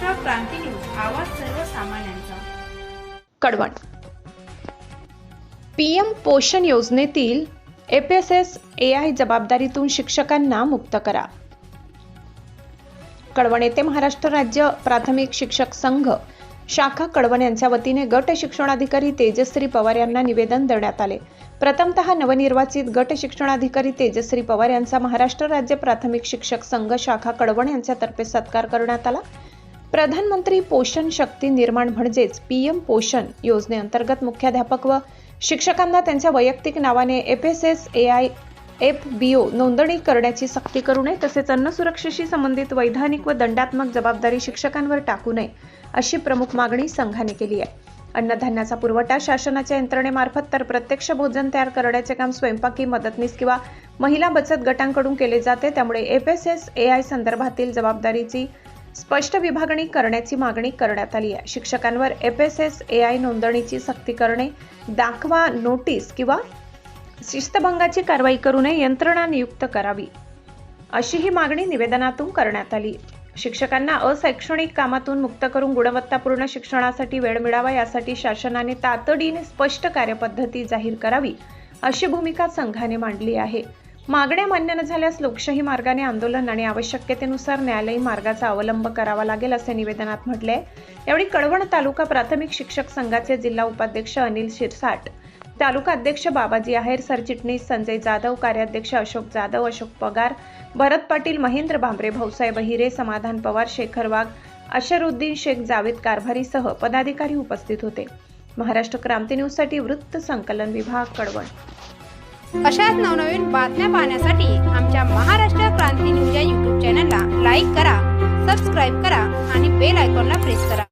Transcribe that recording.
महाराष्ट्र क्रांती news, आवाज सर्वसामान्यांचा. कडवण PM पोषण योजनेतील FSSAI जबाबदारीतून शिक्षकांना मुक्त करा. कडवण येथे महाराष्ट्र राज्य प्राथमिक शिक्षक संघ शाखा कडवण यांच्या वतीने गट शिक्षणाधिकारी तेजश्री पवार यांना निवेदन देण्यात आले. प्रथमतः नवनिर्वाचित गट शिक्षणाधिकारी तेजश्री पवार यांचा महाराष्ट्र राज्य प्राथमिक शिक्षक संघ शाखा कडवण यांच्यातर्फे सत्कार करण्यात आला. प्रधानमंत्री पोषण शक्ती निर्माण म्हणजेच पीएम पोषण योजनेअंतर्गत मुख्याध्यापक व शिक्षकांना त्यांच्या वैयक्तिक नावाने FSSAI FBO नोंदणी करण्याची सक्ती करू नये, तसेच अन्न सुरक्षेशी संबंधित वैधानिक व दंडात्मक जबाबदारी शिक्षकांवर टाकू नये अशी प्रमुख मागणी संघाने केली आहे. अन्नधान्याचा पुरवठा शासनाच्या यंत्रणेमार्फत तर प्रत्यक्ष भोजन तयार करण्याचे काम स्वयंपाकी मदतनीस किंवा महिला बचत गटांकडून केले जाते. त्यामुळे FSSAI संदर्भातील जबाबदारीची स्पष्ट विभागणी करण्याची मागणी करण्यात आली आहे. शिक्षकांवर FSSAI नोंदणीची सक्ती करणे, दाखवा नोटीस किंवा शिस्तभंगाची कारवाई करू नये, यंत्रणा नियुक्त करावी अशी ही मागणी निवेदनातून करण्यात आली. शिक्षकांना अशैक्षणिक कामातून मुक्त करून गुणवत्तापूर्ण शिक्षणासाठी वेळ मिळावा यासाठी शासनाने तातडीने स्पष्ट कार्यपद्धती जाहीर करावी अशी भूमिका संघाने मांडली आहे. मागण्या मान्य न झाल्यास लोकशाही मार्गाने आंदोलन आणि आवश्यकतेनुसार न्यायालयीन मार्गाचा अवलंब करावा लागेल असे निवेदनात म्हटले आहे. यावेळी कडवण तालुका प्राथमिक शिक्षक संघाचे जिल्हा उपाध्यक्ष अनिल शिरसाट, तालुका अध्यक्ष बाबाजी आहेर, सरचिटणीस संजय जाधव, कार्याध्यक्ष अशोक जाधव, अशोक पगार, भरत पाटील, महेंद्र भांबरे, भाऊसाहेब अहिरे, समाधान पवार, शेखर वाघ, अशरुद्दीन शेख, जावेद कारभारीसह पदाधिकारी उपस्थित होते. महाराष्ट्र क्रांती न्यूज साठी वृत्त संकलन विभाग, कडवण. अशाच नवनवीन बातम्या पाहण्यासाठी आमच्या महाराष्ट्र क्रांती न्यूज या YouTube चॅनलला लाईक करा, सबस्क्राईब करा आणि बेल आयकॉनला प्रेस करा.